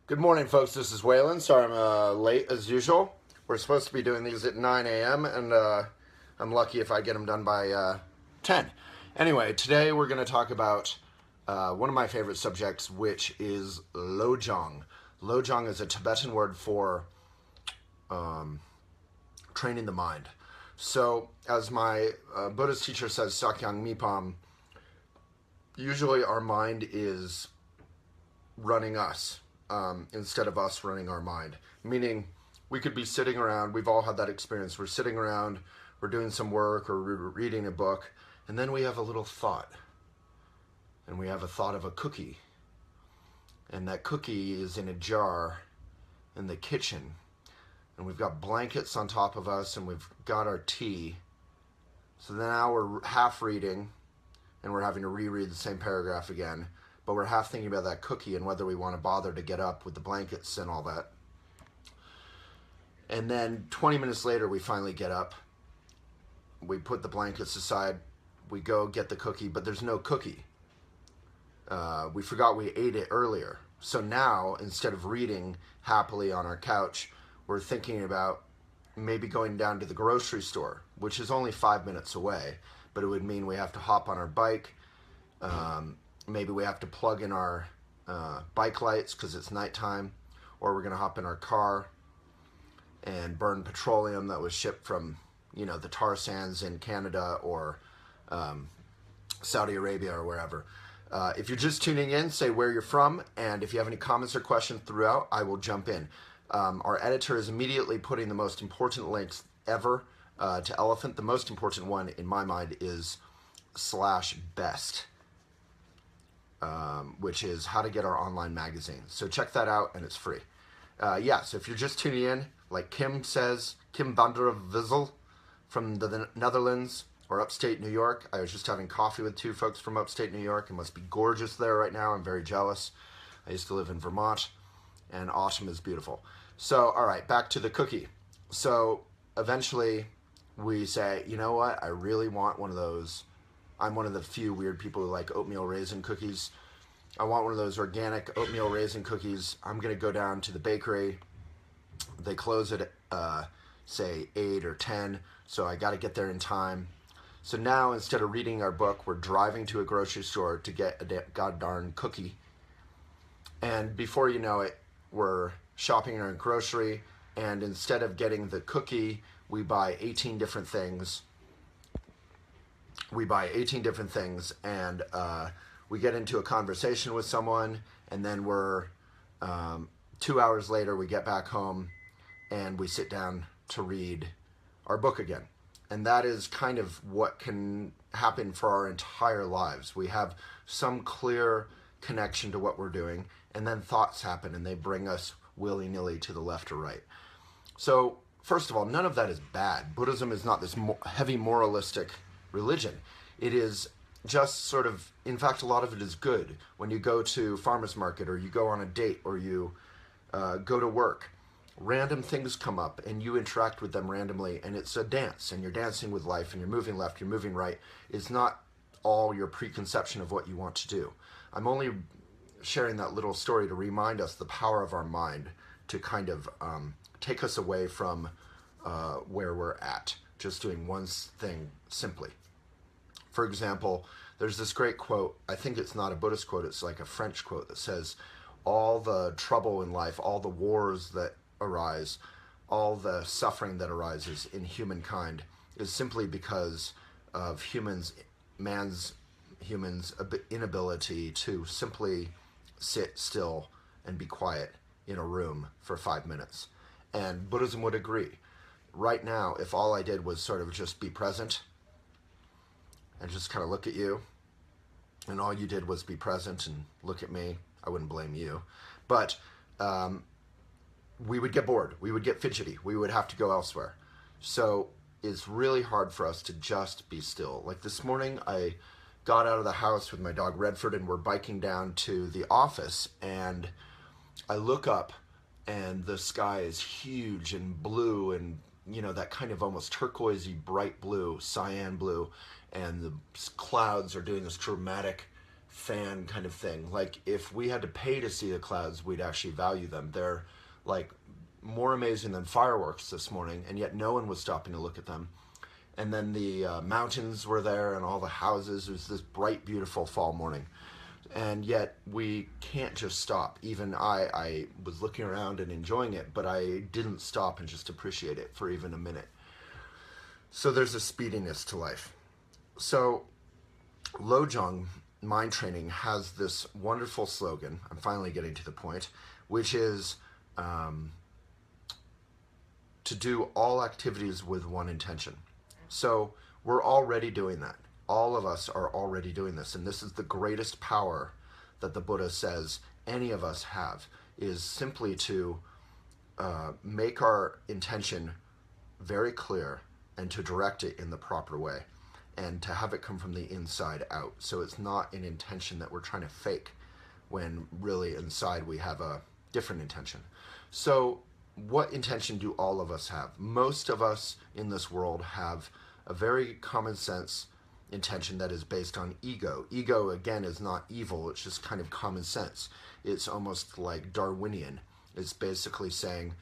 Good morning, folks. This is Waylon. Sorry I'm late as usual. We're supposed to be doing these at 9 a.m. and I'm lucky if I get them done by 10. Anyway, today we're going to talk about one of my favorite subjects, which is lojong. Lojong is a Tibetan word for training the mind. So, as my Buddhist teacher says, Sakyang Mipam, usually our mind is running us. Instead of us running our mind. Meaning, we could be sitting around, we've all had that experience, we're sitting around, we're doing some work or we're reading a book, and then we have a little thought. And we have a thought of a cookie. And that cookie is in a jar in the kitchen. And we've got blankets on top of us and we've got our tea. So now we're half reading and we're having to reread the same paragraph again. But we're half thinking about that cookie and whether we want to bother to get up with the blankets and all that. And then 20 minutes later, we finally get up. We put the blankets aside. We go get the cookie, but there's no cookie. We forgot we ate it earlier. So now, instead of reading happily on our couch, we're thinking about maybe going down to the grocery store, which is only 5 minutes away, but it would mean we have to hop on our bike. Maybe we have to plug in our bike lights because it's nighttime, or we're going to hop in our car and burn petroleum that was shipped from, the tar sands in Canada or Saudi Arabia or wherever. If you're just tuning in, say where you're from, and if you have any comments or questions throughout, I will jump in. Our editor is immediately putting the most important links ever to Elephant. The most important one in my mind is /best. Which is how to get our online magazine. So check that out, and it's free. So if you're just tuning in, like Kim says, Kim van der Wissel from the Netherlands or upstate New York. I was just having coffee with two folks from upstate New York. It must be gorgeous there right now. I'm very jealous. I used to live in Vermont, and autumn is beautiful. So, all right, back to the cookie. So eventually we say, you know what? I really want one of those. I'm one of the few weird people who like oatmeal raisin cookies. I want one of those organic oatmeal raisin cookies. I'm going to go down to the bakery. They close at, say, 8 or 10, so I got to get there in time. So now, instead of reading our book, we're driving to a grocery store to get a god-darn cookie. And before you know it, we're shopping in our grocery, and instead of getting the cookie, we buy 18 different things. And we get into a conversation with someone, and then we're 2 hours later we get back home and we sit down to read our book again. And that is kind of what can happen for our entire lives. We have some clear connection to what we're doing, and then thoughts happen and they bring us willy-nilly to the left or right. So first of all, none of that is bad. Buddhism is not this heavy moralistic religion. It is just sort of, in fact, a lot of it is good. When you go to farmer's market or you go on a date or you go to work, random things come up and you interact with them randomly, and it's a dance, and you're dancing with life, and you're moving left, you're moving right. It's not all your preconception of what you want to do. I'm only sharing that little story to remind us the power of our mind to kind of take us away from where we're at, just doing one thing simply. For example, there's this great quote. I think it's not a Buddhist quote, it's like a French quote that says, all the trouble in life, all the wars that arise, all the suffering that arises in humankind is simply because of man's inability to simply sit still and be quiet in a room for 5 minutes. And Buddhism would agree. Right now, if all I did was sort of just be present and just kind of look at you, and all you did was be present and look at me, I wouldn't blame you. But we would get bored. We would get fidgety. We would have to go elsewhere. So it's really hard for us to just be still. Like this morning, I got out of the house with my dog Redford, and we're biking down to the office, and I look up, and the sky is huge and blue, and that kind of almost turquoisey, bright blue, cyan blue, and the clouds are doing this dramatic fan kind of thing. Like if we had to pay to see the clouds, we'd actually value them. They're like more amazing than fireworks this morning, and yet no one was stopping to look at them. And then the mountains were there and all the houses. It was this bright, beautiful fall morning. And yet we can't just stop. Even I was looking around and enjoying it, but I didn't stop and just appreciate it for even a minute. So there's a speediness to life. So Lojong Mind Training has this wonderful slogan, I'm finally getting to the point, which is to do all activities with one intention. So we're already doing that. All of us are already doing this, and this is the greatest power that the Buddha says any of us have, is simply to make our intention very clear and to direct it in the proper way and to have it come from the inside out. So it's not an intention that we're trying to fake when really inside we have a different intention. So what intention do all of us have? Most of us in this world have a very common sense intention that is based on ego. Ego, again, is not evil. It's just kind of common sense. It's almost like Darwinian. It's basically saying,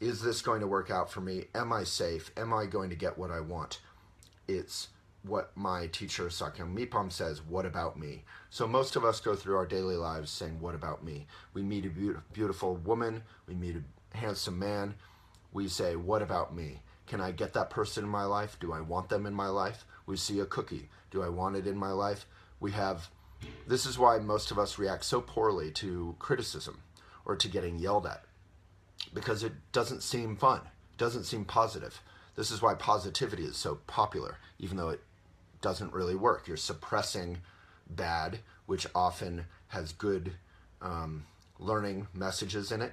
is this going to work out for me? Am I safe? Am I going to get what I want? It's what my teacher, Sakyong Mipam, says, what about me? So most of us go through our daily lives saying, what about me? We meet a beautiful woman. We meet a handsome man. We say, what about me? Can I get that person in my life? Do I want them in my life? We see a cookie. Do I want it in my life? This is why most of us react so poorly to criticism or to getting yelled at, because it doesn't seem fun. It doesn't seem positive. This is why positivity is so popular, even though it doesn't really work. You're suppressing bad, which often has good learning messages in it.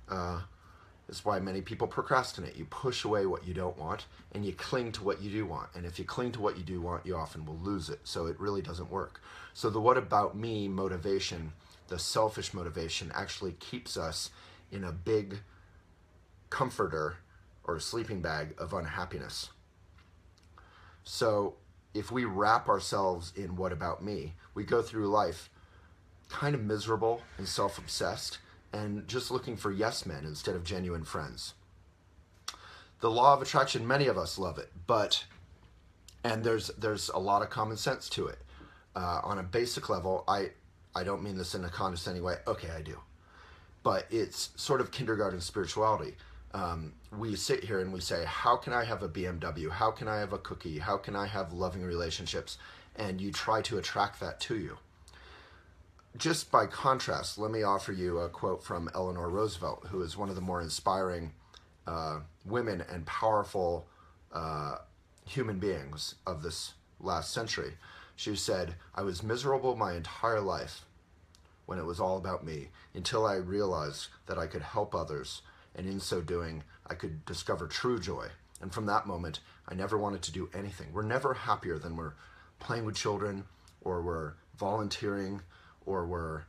That's why many people procrastinate. You push away what you don't want and you cling to what you do want. And if you cling to what you do want, you often will lose it. So it really doesn't work. So the what about me motivation, the selfish motivation, actually keeps us in a big comforter or sleeping bag of unhappiness. So if we wrap ourselves in what about me, we go through life kind of miserable and self-obsessed and just looking for yes men instead of genuine friends. The law of attraction, many of us love it, and there's a lot of common sense to it. On a basic level, I don't mean this in a condescending way. Okay, I do. But it's sort of kindergarten spirituality. We sit here and we say, how can I have a BMW? How can I have a cookie? How can I have loving relationships? And you try to attract that to you. Just by contrast, let me offer you a quote from Eleanor Roosevelt, who is one of the more inspiring women and powerful human beings of this last century. She said, I was miserable my entire life when it was all about me, until I realized that I could help others, and in so doing, I could discover true joy. And from that moment, I never wanted to do anything. We're never happier than we're playing with children, or we're volunteering, or we're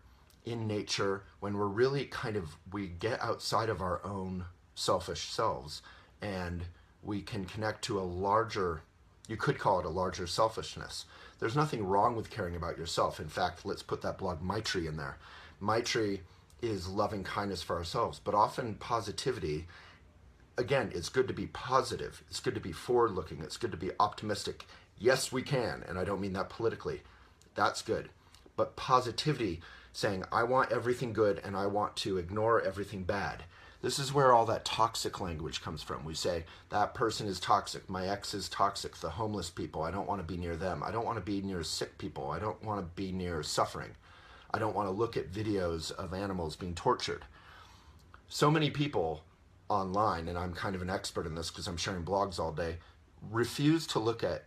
in nature, when we're really we get outside of our own selfish selves, and we can connect to a larger, you could call it a larger selfishness. There's nothing wrong with caring about yourself. In fact, let's put that blog Maitri in there. Maitri is loving kindness for ourselves, but often positivity, again, it's good to be positive. It's good to be forward-looking. It's good to be optimistic. Yes, we can, and I don't mean that politically. That's good. But positivity, saying, I want everything good and I want to ignore everything bad. This is where all that toxic language comes from. We say, that person is toxic, my ex is toxic, the homeless people, I don't want to be near them. I don't want to be near sick people. I don't want to be near suffering. I don't want to look at videos of animals being tortured. So many people online, and I'm kind of an expert in this because I'm sharing blogs all day, refuse to look at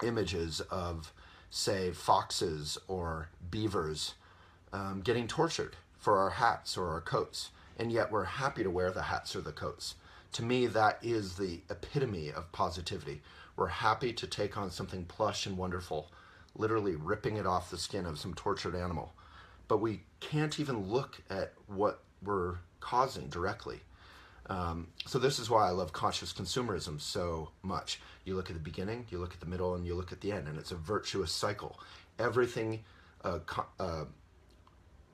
images of, say, foxes or beavers getting tortured for our hats or our coats. And yet we're happy to wear the hats or the coats. To me, that is the epitome of positivity. We're happy to take on something plush and wonderful, literally ripping it off the skin of some tortured animal. But we can't even look at what we're causing directly. So this is why I love conscious consumerism so much. You look at the beginning, you look at the middle, and you look at the end, and it's a virtuous cycle. Everything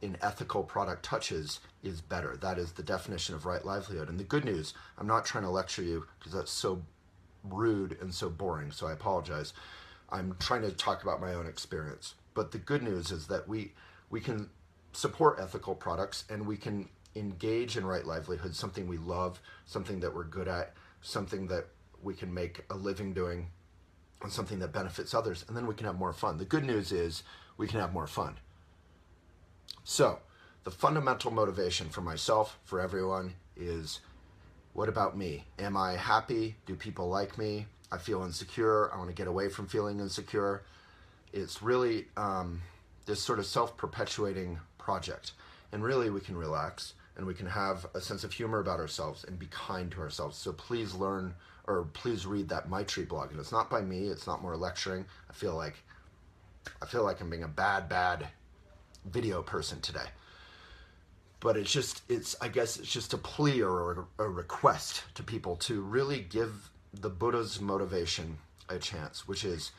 in ethical product touches is better. That is the definition of right livelihood. And the good news, I'm not trying to lecture you because that's so rude and so boring, so I apologize. I'm trying to talk about my own experience. But the good news is that we can support ethical products, and we can engage in right livelihood, something we love, something that we're good at, something that we can make a living doing, and something that benefits others, and then we can have more fun. The good news is we can have more fun. So the fundamental motivation for myself, for everyone, is, what about me? Am I happy? Do people like me? I feel insecure. I want to get away from feeling insecure. It's really this sort of self-perpetuating project. And really we can relax, and we can have a sense of humor about ourselves and be kind to ourselves. So please learn, or please read that Maitri blog. And it's not by me. It's not more lecturing. I feel like I'm being a bad video person today. But I guess it's just a plea or a request to people to really give the Buddha's motivation a chance, which is,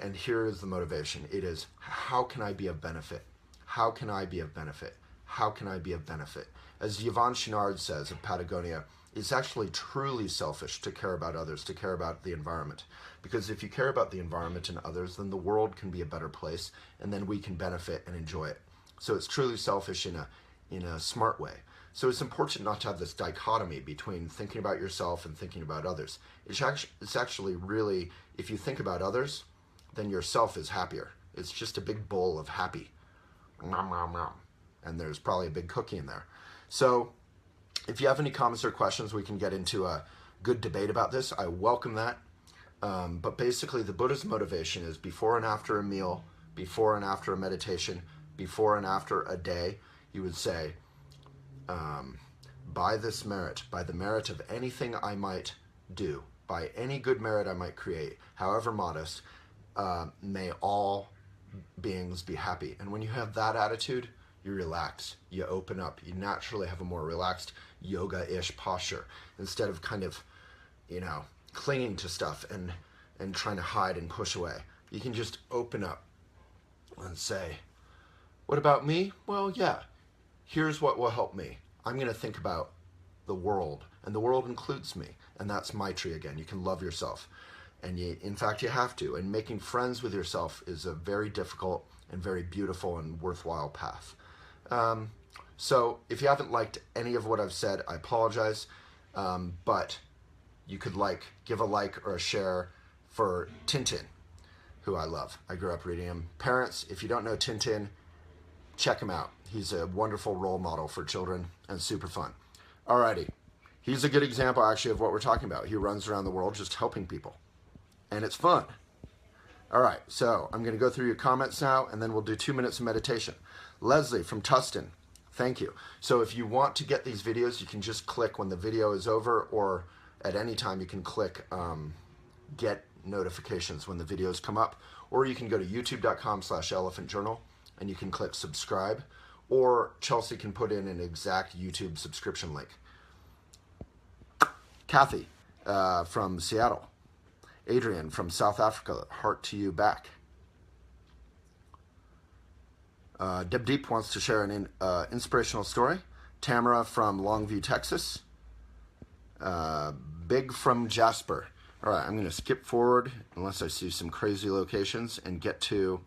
and here is the motivation. It is, how can I be of benefit? How can I be of benefit? How can I be of benefit? As Yvon Chouinard says of Patagonia, it's actually truly selfish to care about others, to care about the environment. Because if you care about the environment and others, then the world can be a better place, and then we can benefit and enjoy it. So it's truly selfish in a smart way. So it's important not to have this dichotomy between thinking about yourself and thinking about others. It's actually really, if you think about others, then yourself is happier. It's just a big bowl of happy. Nom, nom, nom. And there's probably a big cookie in there. So if you have any comments or questions, we can get into a good debate about this. I welcome that. But basically the Buddha's motivation is before and after a meal, before and after a meditation, before and after a day, you would say, by this merit, by the merit of anything I might do, by any good merit I might create, however modest, may all beings be happy. And when you have that attitude, you relax, you open up, you naturally have a more relaxed yoga-ish posture instead of kind of, clinging to stuff and trying to hide and push away. You can just open up and say, what about me? Well, yeah, here's what will help me. I'm going to think about the world, and the world includes me, and that's Maitri again. You can love yourself, and in fact you have to, and making friends with yourself is a very difficult and very beautiful and worthwhile path. So if you haven't liked any of what I've said, I apologize, but you could give a like or a share for Tintin, who I love. I grew up reading him. Parents, if you don't know Tintin, check him out. He's a wonderful role model for children and super fun. Alrighty, he's a good example actually of what we're talking about. He runs around the world just helping people, and it's fun. Alright, so I'm going to go through your comments now, and then we'll do 2 minutes of meditation. Leslie from Tustin, thank you. So if you want to get these videos, you can just click when the video is over, or at any time you can click get notifications when the videos come up, or you can go to youtube.com/elephantjournal and you can click subscribe, or Chelsea can put in an exact YouTube subscription link. Kathy from Seattle. Adrian from South Africa, heart to you back. Deb Deep wants to share an inspirational story. Tamara from Longview, Texas. Big from Jasper. All right, I'm going to skip forward unless I see some crazy locations and get to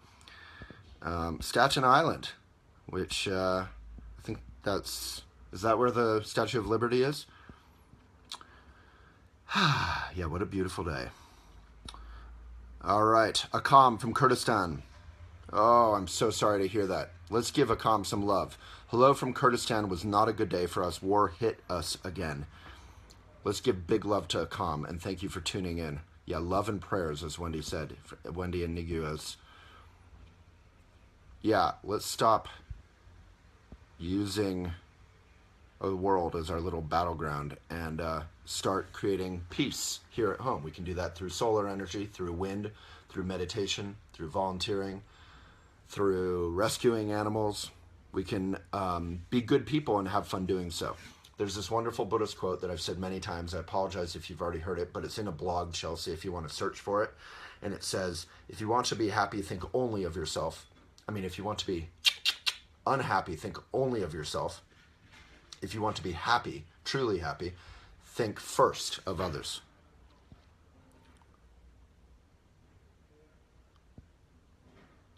Staten Island, which I think is that where the Statue of Liberty is? Yeah, what a beautiful day. All right, Akam from Kurdistan. Oh, I'm so sorry to hear that. Let's give Akam some love. Hello from Kurdistan was not a good day for us. War hit us again. Let's give big love to Akam, and thank you for tuning in. Yeah, love and prayers, as Wendy said. Wendy and Niguez. Yeah, let's stop using the world as our little battleground and start creating peace here at home. We can do that through solar energy, through wind, through meditation, through volunteering, through rescuing animals. We can be good people and have fun doing so. There's this wonderful Buddhist quote that I've said many times. I apologize if you've already heard it, but it's in a blog, Chelsea, if you want to search for it. And it says, if you want to be happy, think only of yourself. I mean, if you want to be unhappy, think only of yourself. If you want to be happy, truly happy, think first of others.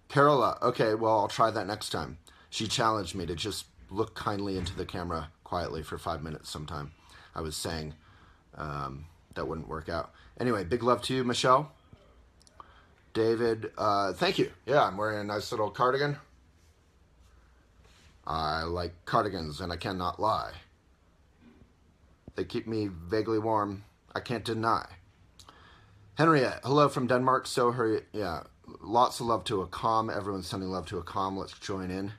Carola, okay, well, I'll try that next time. She challenged me to just look kindly into the camera quietly for 5 minutes sometime. I was saying that wouldn't work out. Anyway, big love to you, Michelle. David, thank you. Yeah, I'm wearing a nice little cardigan. I like cardigans, and I cannot lie. They keep me vaguely warm. I can't deny. Henriette, hello from Denmark. So her, yeah, lots of love to a calm. Everyone's sending love to a calm. Let's join in.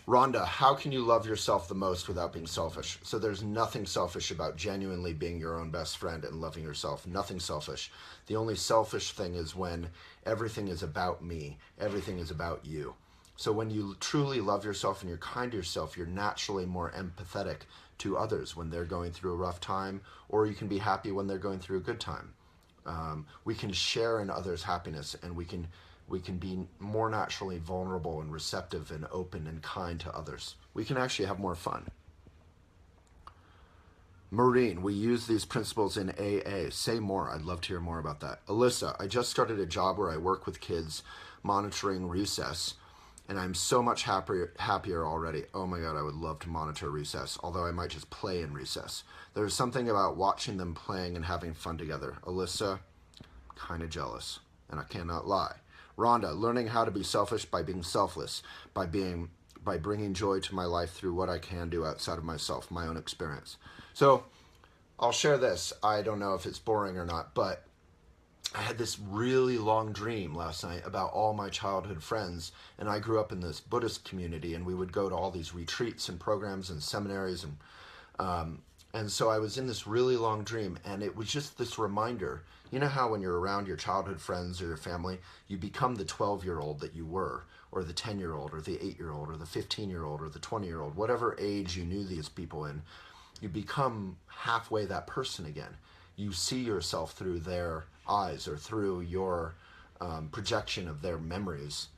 Rhonda, how can you love yourself the most without being selfish? So there's nothing selfish about genuinely being your own best friend and loving yourself. Nothing selfish. The only selfish thing is when everything is about me. Everything is about you. So when you truly love yourself and you're kind to yourself, you're naturally more empathetic to others when they're going through a rough time, or you can be happy when they're going through a good time. We can share in others' happiness, and we can be more naturally vulnerable and receptive and open and kind to others. We can actually have more fun. Maureen, we use these principles in AA. Say more. I'd love to hear more about that. Alyssa, I just started a job where I work with kids monitoring recess, and I'm so much happier already. Oh my God, I would love to monitor recess, although I might just play in recess. There's something about watching them playing and having fun together. Alyssa, kind of jealous, and I cannot lie. Rhonda, learning how to be selfish by being selfless, by bringing joy to my life through what I can do outside of myself, my own experience. So I'll share this. I don't know if it's boring or not, but I had this really long dream last night about all my childhood friends, and I grew up in this Buddhist community, and we would go to all these retreats and programs and seminaries, and so I was in this really long dream, and it was just this reminder. You know how when you're around your childhood friends or your family, you become the 12-year-old that you were, or the 10-year-old, or the 8-year-old, or the 15-year-old, or the 20-year-old, whatever age you knew these people in, you become halfway that person again. You see yourself through their eyes, or through your projection of their memories'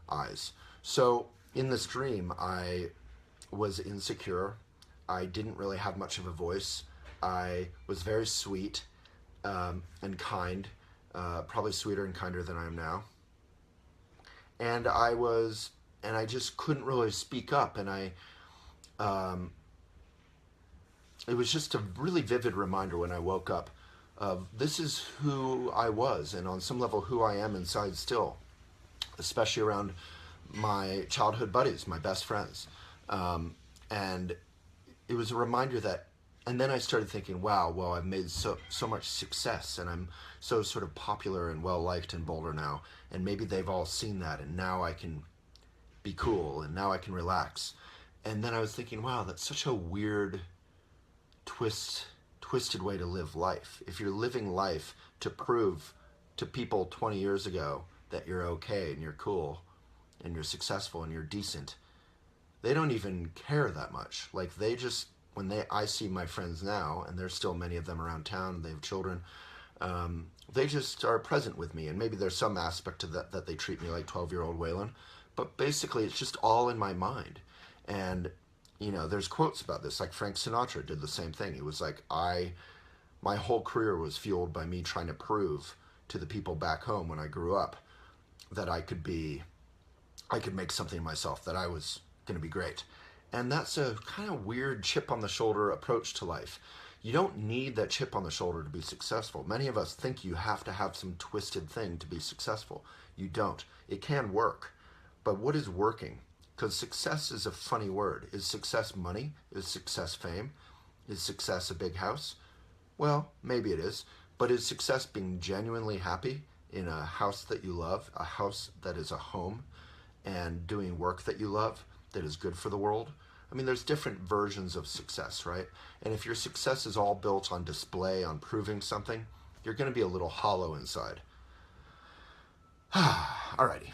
eyes. So in this dream, I was insecure. I didn't really have much of a voice. I was very sweet and kind, probably sweeter and kinder than I am now. And I just couldn't really speak up. And it was just a really vivid reminder when I woke up of this is who I was, and on some level who I am inside still, especially around my childhood buddies, my best friends. And it was a reminder that, and then I started thinking, wow, well, I've made so much success, and I'm so sort of popular and well-liked in Boulder now, and maybe they've all seen that, and now I can be cool, and now I can relax. And then I was thinking, wow, that's such a weird, twisted way to live life. If you're living life to prove to people 20 years ago that you're okay, and you're cool, and you're successful, and you're decent, they don't even care that much. Like, they just, I see my friends now, and there's still many of them around town, they have children, they just are present with me, and maybe there's some aspect of that they treat me like 12-year-old Waylon, but basically it's just all in my mind. And, you know, there's quotes about this, like Frank Sinatra did the same thing. It was like, my whole career was fueled by me trying to prove to the people back home when I grew up that I could make something of myself, that I was going to be great. And that's a kind of weird chip on the shoulder approach to life. You don't need that chip on the shoulder to be successful. Many of us think you have to have some twisted thing to be successful. You don't. It can work. But what is working? Because success is a funny word. Is success money? Is success fame? Is success a big house? Well, maybe it is. But is success being genuinely happy in a house that you love, a house that is a home, and doing work that you love, that is good for the world? I mean, there's different versions of success, right? And if your success is all built on display, on proving something, you're going to be a little hollow inside. Alrighty.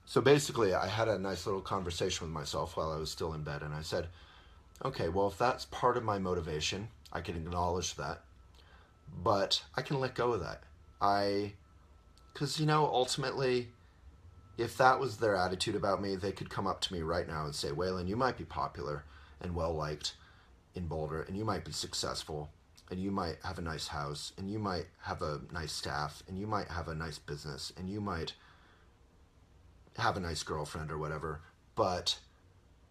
So basically, I had a nice little conversation with myself while I was still in bed, and I said, okay, well, if that's part of my motivation, I can acknowledge that. but I can let go of that. Because, ultimately, if that was their attitude about me, they could come up to me right now and say, Waylon, you might be popular and well-liked in Boulder, and you might be successful, and you might have a nice house, and you might have a nice staff, and you might have a nice business, and you might have a nice girlfriend or whatever, but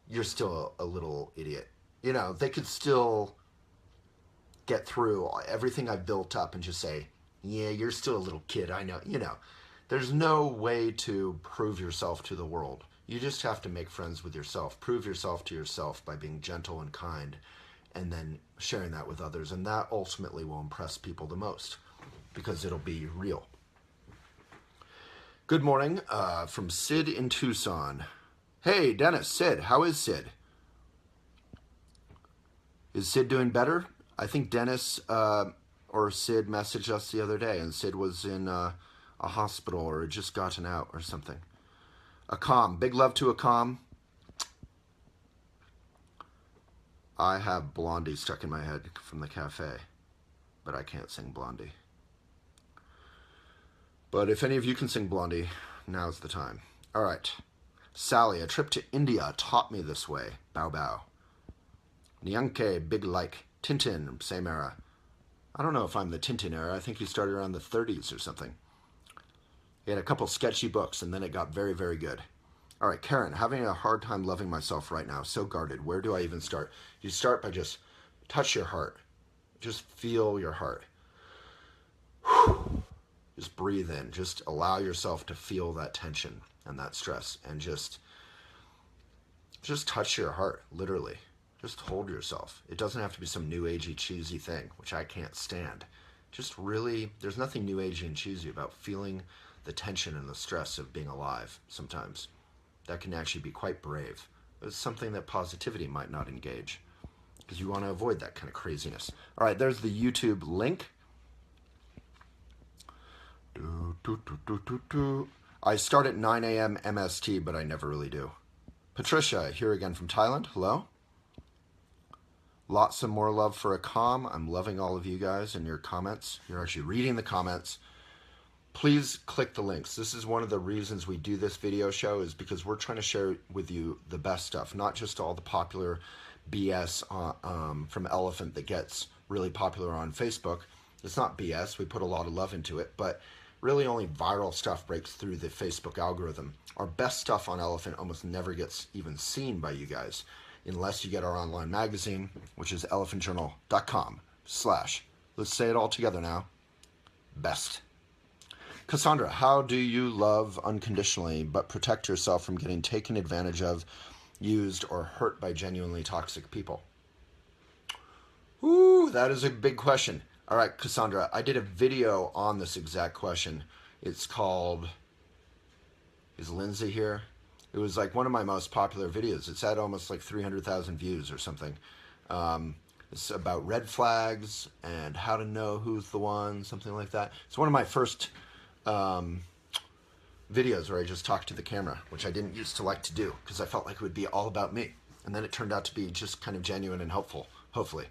you're still a little idiot. They could still get through everything I've built up and just say, yeah, you're still a little kid, I know. There's no way to prove yourself to the world. You just have to make friends with yourself. Prove yourself to yourself by being gentle and kind, and then sharing that with others. And that ultimately will impress people the most, because it'll be real. Good morning from Sid in Tucson. Hey, Dennis, Sid, how is Sid? Is Sid doing better? I think Dennis or Sid messaged us the other day, and Sid was in a hospital or had just gotten out or something. Akam, big love to Akam. I have Blondie stuck in my head from the cafe, but I can't sing Blondie. But if any of you can sing Blondie, now's the time. All right. Sally, a trip to India taught me this way. Bow bow. Nyanke, big like. Tintin, same era. I don't know if I'm the Tintin era. I think he started around the 30s or something. He had a couple sketchy books, and then it got very, very good. All right, Karen, having a hard time loving myself right now. So guarded. Where do I even start? You start by just touch your heart. Just feel your heart. Just breathe in. Just allow yourself to feel that tension and that stress. And just touch your heart, literally. Just hold yourself. It doesn't have to be some new agey, cheesy thing, which I can't stand. Just really, there's nothing new agey and cheesy about feeling the tension and the stress of being alive sometimes. That can actually be quite brave. It's something that positivity might not engage, because you want to avoid that kind of craziness. All right, there's the YouTube link. I start at 9 a.m. MST, but I never really do. Patricia, here again from Thailand. Hello. Lots of more love for Akam. I'm loving all of you guys and your comments. You're actually reading the comments. Please click the links. This is one of the reasons we do this video show, is because we're trying to share with you the best stuff, not just all the popular BS from Elephant that gets really popular on Facebook. It's not BS. We put a lot of love into it, but really only viral stuff breaks through the Facebook algorithm. Our best stuff on Elephant almost never gets even seen by you guys, unless you get our online magazine, which is elephantjournal.com/ let's say it all together now, best. Cassandra, how do you love unconditionally but protect yourself from getting taken advantage of, used, or hurt by genuinely toxic people? Ooh, that is a big question. All right, Cassandra, I did a video on this exact question. It's called, is Lindsay here? It was like one of my most popular videos. It's had almost like 300,000 views or something. It's about red flags and how to know who's the one, something like that. It's one of my first videos where I just talked to the camera, which I didn't used to like to do because I felt like it would be all about me. And then it turned out to be just kind of genuine and helpful, hopefully.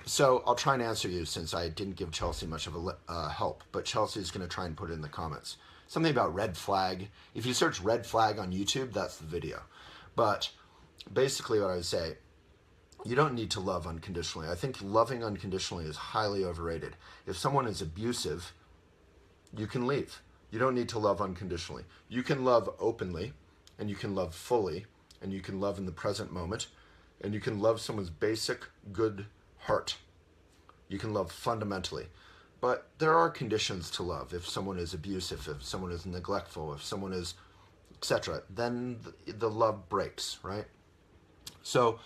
So I'll try and answer you, since I didn't give Chelsea much of a help, but Chelsea's going to try and put it in the comments. Something about red flag. If you search red flag on YouTube, that's the video. But basically what I would say, you don't need to love unconditionally. I think loving unconditionally is highly overrated. If someone is abusive, you can leave. You don't need to love unconditionally. You can love openly, and you can love fully, and you can love in the present moment, and you can love someone's basic good heart. You can love fundamentally. But there are conditions to love. If someone is abusive, if someone is neglectful, if someone is etc., then the love breaks, right? So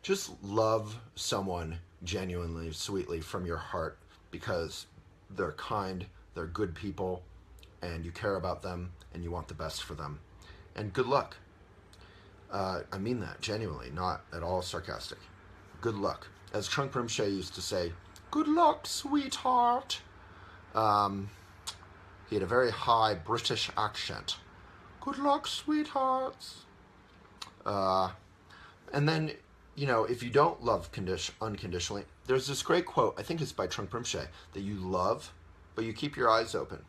just love someone genuinely, sweetly from your heart, because they're kind, they're good people, and you care about them, and you want the best for them. And good luck. I mean that genuinely, not at all sarcastic. Good luck. As Trunk Rimshay used to say, good luck, sweetheart. He had a very high British accent. Good luck, sweethearts. And then if you don't love unconditionally, there's this great quote, I think it's by Trungpa Rinpoche, that you love, but you keep your eyes open.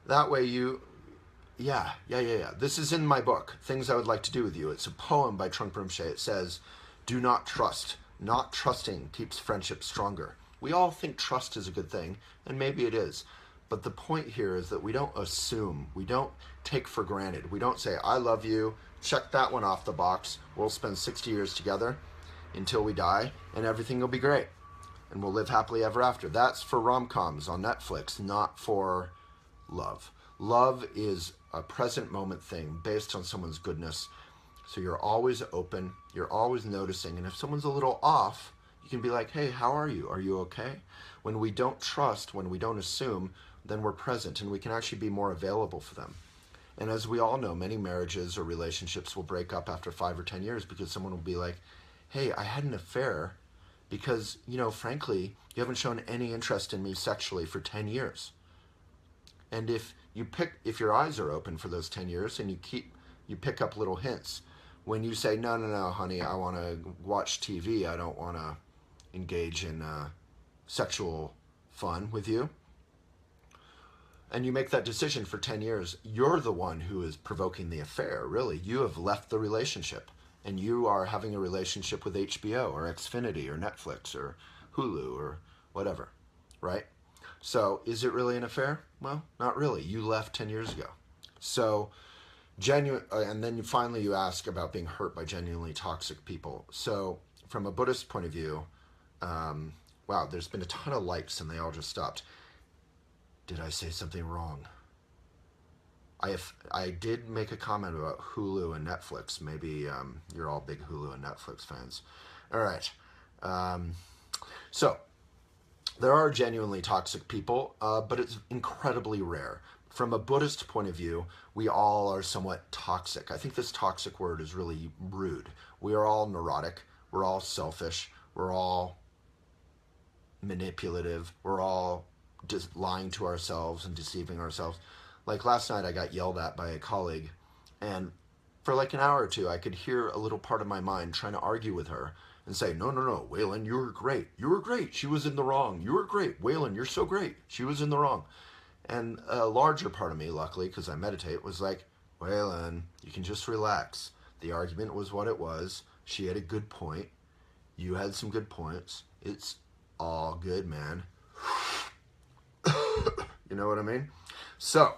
That way yeah. This is in my book, Things I Would Like to Do With You. It's a poem by Trungpa Rinpoche. It says, do not trust. Not trusting keeps friendship stronger. We all think trust is a good thing, and maybe it is. But the point here is that we don't assume. We don't take for granted. We don't say, I love you, check that one off the box. We'll spend 60 years together until we die, and everything will be great. And we'll live happily ever after. That's for rom-coms on Netflix, not for love. Love is a present moment thing based on someone's goodness. So you're always open, you're always noticing, and if someone's a little off, you can be like, hey, how are you? Are you okay? When we don't trust, when we don't assume, then we're present and we can actually be more available for them. And as we all know, many marriages or relationships will break up after 5 or 10 years because someone will be like, hey, I had an affair because, frankly, you haven't shown any interest in me sexually for 10 years. And if your eyes are open for those 10 years and you pick up little hints, when you say, no, honey, I want to watch TV, I don't want to engage in sexual fun with you, and you make that decision for 10 years, you're the one who is provoking the affair, really. You have left the relationship, and you are having a relationship with HBO or Xfinity or Netflix or Hulu or whatever, right? So is it really an affair? Well, not really. You left 10 years ago. So and then finally you ask about being hurt by genuinely toxic people. So from a Buddhist point of view, wow, there's been a ton of likes and they all just stopped. Did I say something wrong? I did make a comment about Hulu and Netflix. Maybe you're all big Hulu and Netflix fans. All right. So there are genuinely toxic people, but it's incredibly rare. From a Buddhist point of view, we all are somewhat toxic. I think this toxic word is really rude. We are all neurotic. We're all selfish. We're all manipulative. We're all just lying to ourselves and deceiving ourselves. Like last night I got yelled at by a colleague, and for like an hour or two I could hear a little part of my mind trying to argue with her and say, no, Waylon, you were great. You were great. She was in the wrong. You were great. Waylon, you're so great. She was in the wrong. And a larger part of me, luckily, because I meditate, was like, Waylon, you can just relax. The argument was what it was. She had a good point. You had some good points. It's all good, man. You know what I mean? So,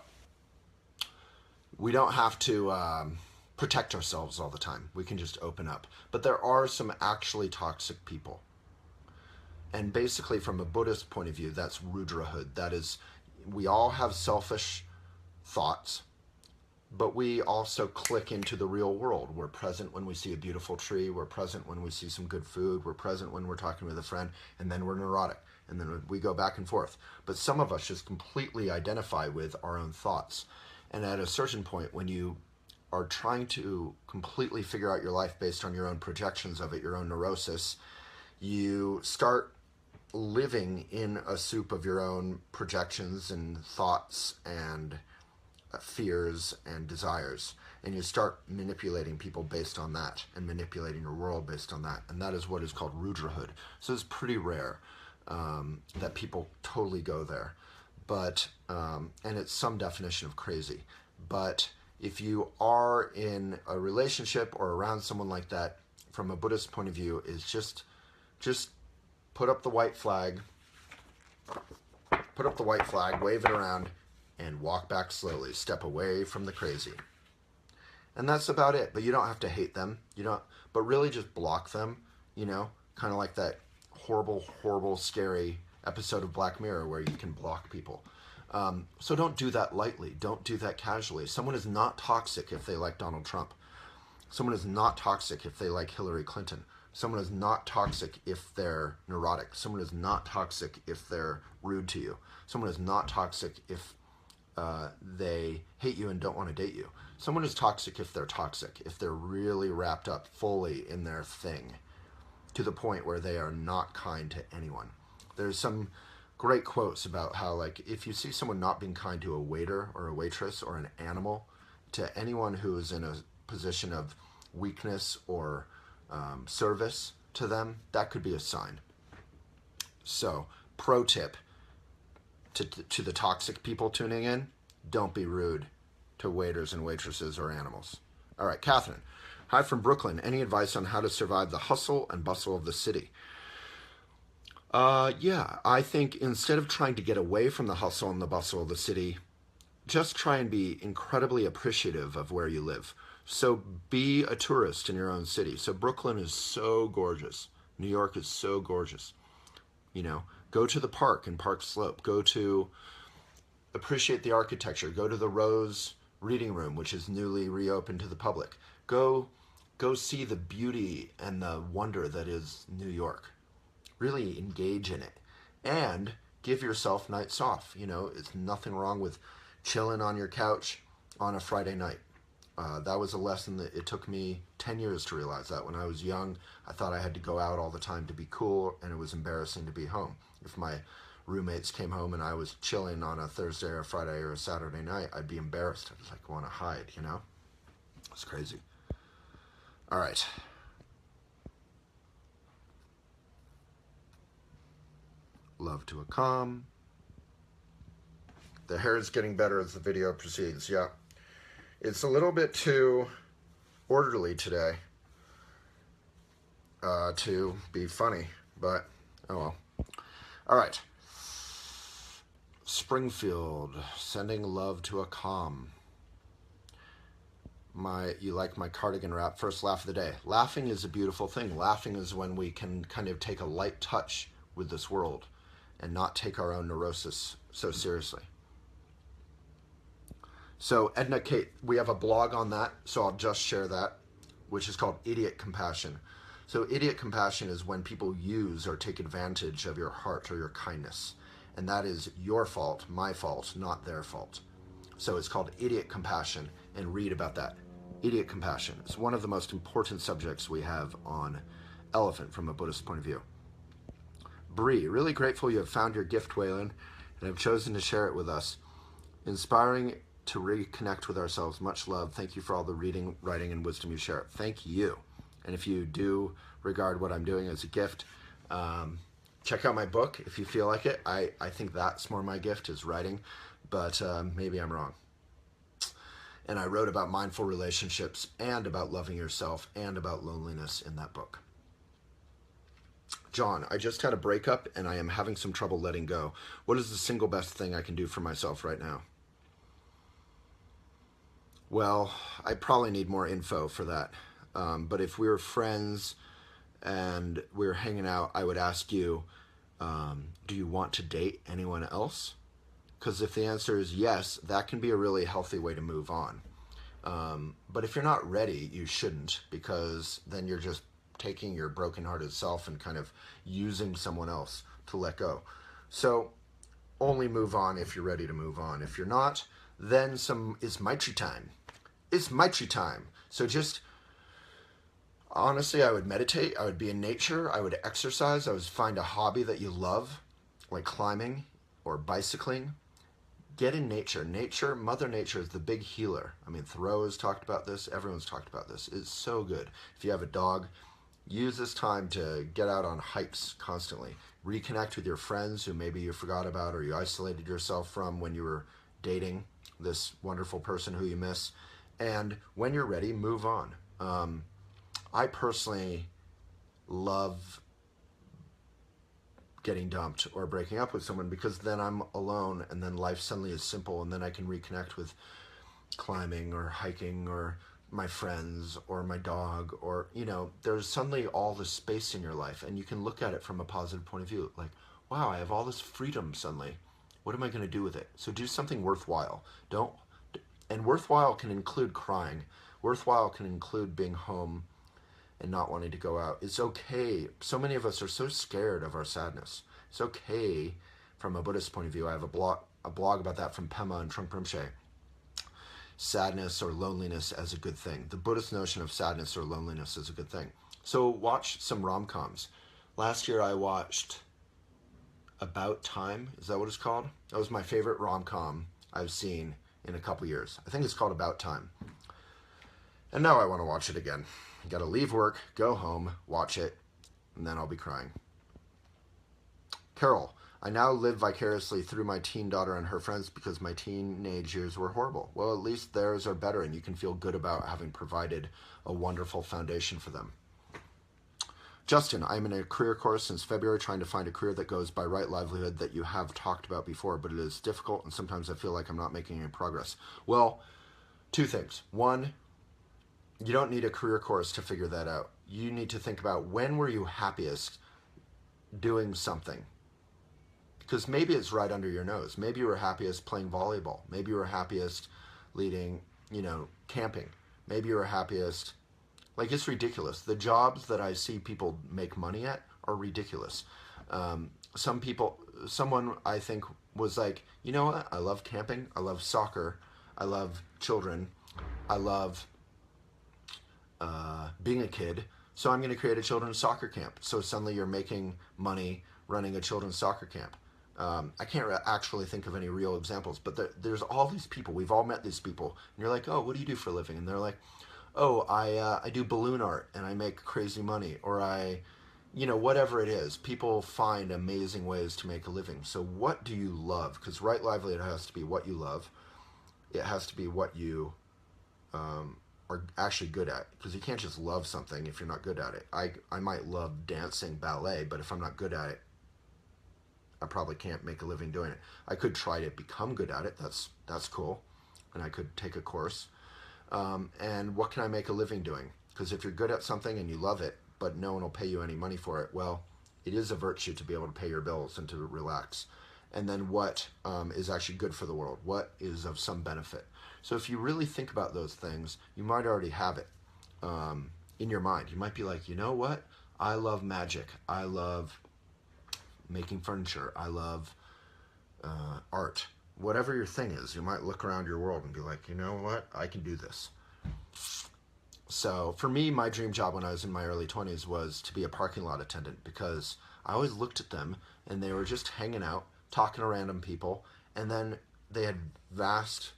we don't have to protect ourselves all the time. We can just open up. But there are some actually toxic people. And basically, from a Buddhist point of view, that's Rudrahood. That is, we all have selfish thoughts, but we also click into the real world. We're present when we see a beautiful tree. We're present when we see some good food. We're present when we're talking with a friend, and then we're neurotic. And then we go back and forth. But some of us just completely identify with our own thoughts. And at a certain point, when you are trying to completely figure out your life based on your own projections of it, your own neurosis, you start living in a soup of your own projections and thoughts and fears and desires. And you start manipulating people based on that and manipulating your world based on that. And that is what is called Rudrahood. So it's pretty rare that people totally go there. But, and it's some definition of crazy. But if you are in a relationship or around someone like that, from a Buddhist point of view, is just put up the white flag, wave it around, and walk back slowly. Step away from the crazy. And that's about it. But you don't have to hate them. But really just block them, kind of like that horrible, scary episode of Black Mirror where you can block people. So don't do that lightly. Don't do that casually. Someone is not toxic if they like Donald Trump. Someone is not toxic if they like Hillary Clinton. Someone is not toxic if they're neurotic. Someone is not toxic if they're rude to you. Someone is not toxic if they hate you and don't want to date you. Someone is toxic if they're really wrapped up fully in their thing to the point where they are not kind to anyone. There's some great quotes about how, like, if you see someone not being kind to a waiter or a waitress or an animal, to anyone who is in a position of weakness or service to them, that could be a sign. So, pro tip to the toxic people tuning in, don't be rude to waiters and waitresses or animals. All right, Catherine. Hi from Brooklyn. Any advice on how to survive the hustle and bustle of the city? Yeah, I think instead of trying to get away from the hustle and the bustle of the city, just try and be incredibly appreciative of where you live. So be a tourist in your own city. So Brooklyn is so gorgeous. New York is so gorgeous. You know, go to the park in Park Slope. Go to appreciate the architecture. Go to the Rose Reading Room, which is newly reopened to the public. Go see the beauty and the wonder that is New York. Really engage in it. And give yourself nights off. You know, it's nothing wrong with chilling on your couch on a Friday night. That was a lesson that it took me 10 years to realize that. When I was young, I thought I had to go out all the time to be cool, and it was embarrassing to be home. If my roommates came home and I was chilling on a Thursday or a Friday or a Saturday night, I'd be embarrassed. I'd like want to hide, you know? It's crazy. All right. Love to a calm. The hair is getting better as the video proceeds. Yeah. It's a little bit too orderly today to be funny, but oh well. All right. Springfield, sending love to a calm. You like my cardigan wrap? First laugh of the day. Laughing is a beautiful thing. Laughing is when we can kind of take a light touch with this world and not take our own neurosis so seriously. So Edna Kate, we have a blog on that, so I'll just share that, which is called Idiot Compassion. So idiot compassion is when people use or take advantage of your heart or your kindness. And that is your fault, my fault, not their fault. So it's called Idiot Compassion, and read about that. Idiot compassion is one of the most important subjects we have on Elephant from a Buddhist point of view. Bree, really grateful you have found your gift, Waylon, and have chosen to share it with us. Inspiring to reconnect with ourselves. Much love. Thank you for all the reading, writing, and wisdom you share. Thank you. And if you do regard what I'm doing as a gift, check out my book if you feel like it. I think that's more my gift, is writing, but maybe I'm wrong. And I wrote about mindful relationships and about loving yourself and about loneliness in that book. John, I just had a breakup and I am having some trouble letting go. What is the single best thing I can do for myself right now? Well, I probably need more info for that. But if we were friends and we were hanging out, I would ask you, do you want to date anyone else? Because if the answer is yes, that can be a really healthy way to move on. But if you're not ready, you shouldn't, because then you're just taking your brokenhearted self and kind of using someone else to let go. So only move on if you're ready to move on. If you're not, then it's Maitri time. It's Maitri time. So just, honestly, I would meditate. I would be in nature. I would exercise. I would find a hobby that you love, like climbing or bicycling. Get in nature. Mother Nature is the big healer. I mean, Thoreau has talked about this. Everyone's talked about this. It's so good. If you have a dog, use this time to get out on hikes constantly. Reconnect with your friends who maybe you forgot about or you isolated yourself from when you were dating this wonderful person who you miss. And when you're ready, move on. I personally love getting dumped or breaking up with someone, because then I'm alone and then life suddenly is simple, and then I can reconnect with climbing or hiking or my friends or my dog, or, you know, there's suddenly all this space in your life and you can look at it from a positive point of view. Like, wow, I have all this freedom suddenly. What am I going to do with it? So do something worthwhile. And worthwhile can include crying. Worthwhile can include being home and not wanting to go out. It's okay. So many of us are so scared of our sadness. It's okay from a Buddhist point of view. I have a blog about that from Pema and Trungpa Rinpoche. Sadness or loneliness as a good thing. The Buddhist notion of sadness or loneliness is a good thing. So watch some rom-coms. Last year I watched About Time. Is that what it's called? That was my favorite rom-com I've seen in a couple years. I think it's called About Time. And now I want to watch it again. I got to leave work, go home, watch it, and then I'll be crying. Carol, I now live vicariously through my teen daughter and her friends because my teenage years were horrible. Well, at least theirs are better, and you can feel good about having provided a wonderful foundation for them. Justin, I'm in a career course since February trying to find a career that goes by right livelihood that you have talked about before, but it is difficult, and sometimes I feel like I'm not making any progress. Well, two things. One, you don't need a career course to figure that out. You need to think about, when were you happiest doing something? Because maybe it's right under your nose. Maybe you were happiest playing volleyball. Maybe you were happiest leading, camping. Maybe you were happiest, it's ridiculous. The jobs that I see people make money at are ridiculous. Someone I think was like, you know what? I love camping. I love soccer. I love children. I love being a kid. So I'm going to create a children's soccer camp. So suddenly you're making money running a children's soccer camp. I can't actually think of any real examples, but there's all these people. We've all met these people. And you're like, oh, what do you do for a living? And they're like, oh, I do balloon art and I make crazy money. Or whatever it is. People find amazing ways to make a living. So what do you love? Because right livelihood has to be what you love. It has to be what you are actually good at. Because you can't just love something if you're not good at it. I might love dancing, ballet, but if I'm not good at it, I probably can't make a living doing it. I could try to become good at it. That's cool. And I could take a course. And what can I make a living doing? Because if you're good at something and you love it, but no one will pay you any money for it, well, it is a virtue to be able to pay your bills and to relax. And then what is actually good for the world? What is of some benefit? So if you really think about those things, you might already have it in your mind. You might be like, you know what? I love magic. I love making furniture. I love art. Whatever your thing is, you might look around your world and be like, you know what? I can do this. So for me, my dream job when I was in my early 20s was to be a parking lot attendant, because I always looked at them and they were just hanging out, talking to random people, and then they had vast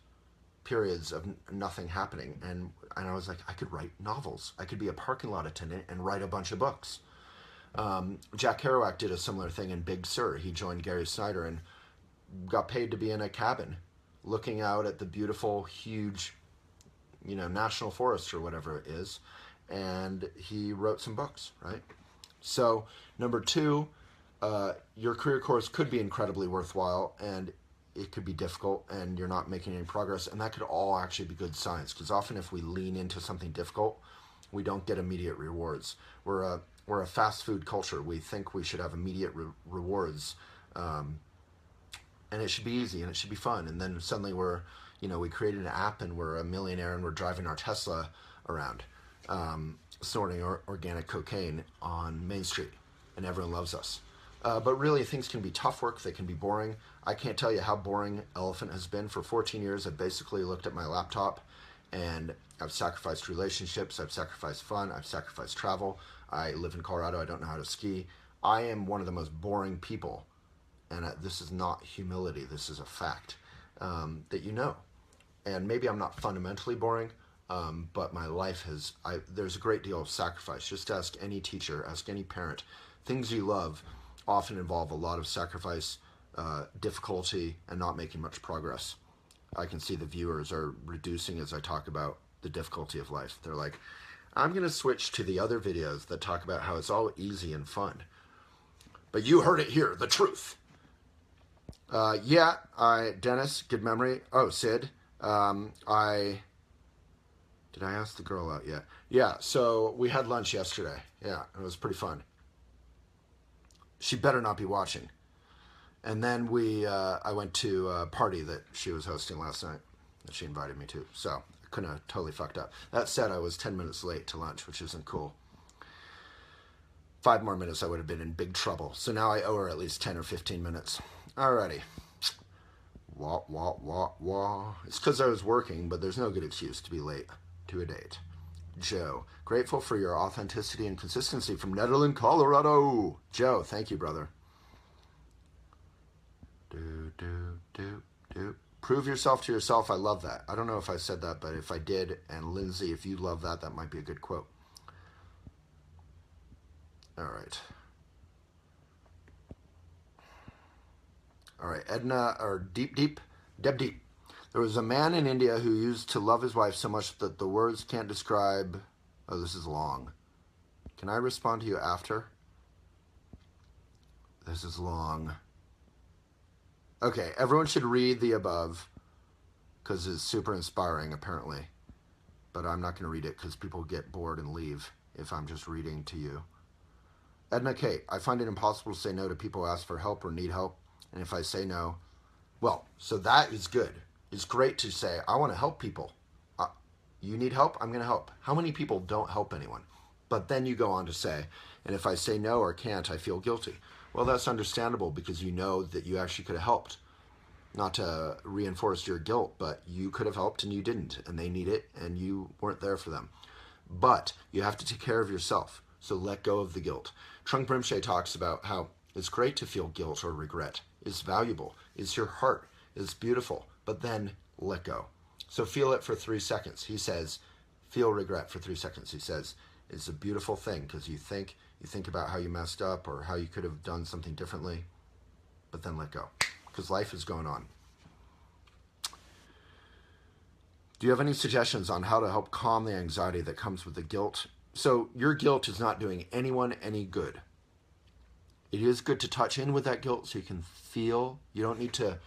periods of nothing happening. And I was like, I could write novels. I could be a parking lot attendant and write a bunch of books. Jack Kerouac did a similar thing in Big Sur. He joined Gary Snyder and got paid to be in a cabin looking out at the beautiful, huge, national forest or whatever it is. And he wrote some books, right? So, number two, your career course could be incredibly worthwhile, and it could be difficult and you're not making any progress. And that could all actually be good signs, because often if we lean into something difficult, we don't get immediate rewards. We're a fast food culture. We think we should have immediate rewards, and it should be easy and it should be fun. And then suddenly we created an app and we're a millionaire and we're driving our Tesla around, snorting organic cocaine on Main Street, and everyone loves us. But really, things can be tough work. They can be boring. I can't tell you how boring Elephant has been. For 14 years, I've basically looked at my laptop, and I've sacrificed relationships. I've sacrificed fun. I've sacrificed travel. I live in Colorado. I don't know how to ski. I am one of the most boring people. And this is not humility. This is a fact that you know. And maybe I'm not fundamentally boring, but my life there's a great deal of sacrifice. Just ask any teacher, ask any parent. Things you love often involve a lot of sacrifice, difficulty, and not making much progress. I can see the viewers are reducing as I talk about the difficulty of life. They're like, I'm going to switch to the other videos that talk about how it's all easy and fun. But you heard it here, the truth. Dennis, good memory. Oh, Sid. Did I ask the girl out yet? Yeah, so we had lunch yesterday. Yeah, it was pretty fun. She better not be watching. And then I went to a party that she was hosting last night that she invited me to. So I couldn't have totally fucked up. That said, I was 10 minutes late to lunch, which isn't cool. 5 more minutes, I would have been in big trouble. So now I owe her at least 10 or 15 minutes. Alrighty. Wah, wah, wah, wah. It's because I was working, but there's no good excuse to be late to a date. Joe, grateful for your authenticity and consistency from Netherland, Colorado. Joe, thank you, brother. Prove yourself to yourself. I love that. I don't know if I said that, but if I did, and Lindsay, if you love that, that might be a good quote. All right. All right, Edna, or Deep. Deb Deep. There was a man in India who used to love his wife so much that the words can't describe. Oh, this is long. Can I respond to you after? This is long. Okay, everyone should read the above because it's super inspiring, apparently. But I'm not going to read it because people get bored and leave if I'm just reading to you. Edna Kate, I find it impossible to say no to people who ask for help or need help. And if I say no, well, so that is good. It's great to say, I want to help people. You need help? I'm going to help. How many people don't help anyone? But then you go on to say, and if I say no or can't, I feel guilty. Well, that's understandable because you know that you actually could have helped. Not to reinforce your guilt, but you could have helped and you didn't, and they need it, and you weren't there for them. But you have to take care of yourself, so let go of the guilt. Trungpa Rinpoche talks about how it's great to feel guilt or regret. It's valuable. It's your heart. It's beautiful. But then let go. So feel it for 3 seconds. He says, feel regret for 3 seconds. He says, it's a beautiful thing because you think about how you messed up or how you could have done something differently, but then let go because life is going on. Do you have any suggestions on how to help calm the anxiety that comes with the guilt? So your guilt is not doing anyone any good. It is good to touch in with that guilt so you can feel. You don't need to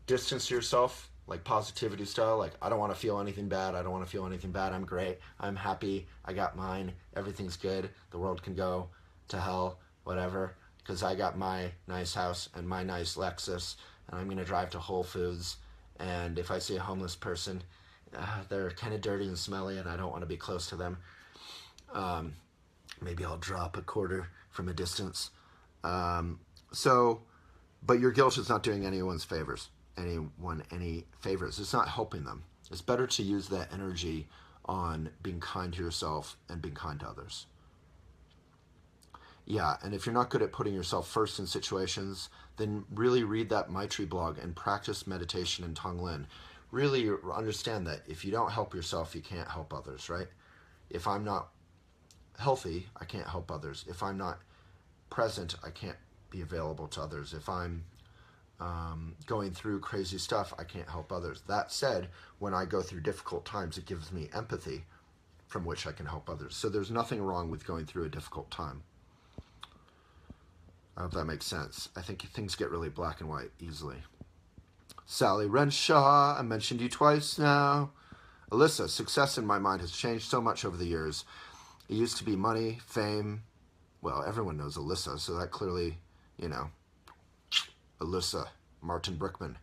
distance yourself like positivity style, like I don't want to feel anything bad. I don't want to feel anything bad. I'm great. I'm happy. I got mine. Everything's good. The world can go to hell, whatever, because I got my nice house and my nice Lexus, and I'm going to drive to Whole Foods, and if I see a homeless person, they're kind of dirty and smelly and I don't want to be close to them. Maybe I'll drop a quarter from a distance. But your guilt is not doing anyone any favors. It's not helping them. It's better to use that energy on being kind to yourself and being kind to others. Yeah, and if you're not good at putting yourself first in situations, then really read that Maitri blog and practice meditation in Tonglen. Really understand that if you don't help yourself, you can't help others, right? If I'm not healthy, I can't help others. If I'm not present, I can't be available to others. If I'm going through crazy stuff, I can't help others. That said, when I go through difficult times, it gives me empathy from which I can help others. So there's nothing wrong with going through a difficult time. I hope that makes sense. I think things get really black and white easily. Sally Renshaw, I mentioned you twice now. Alyssa, success in my mind has changed so much over the years. It used to be money, fame. Well, everyone knows Alyssa, so that clearly, Alyssa, Martin Brickman.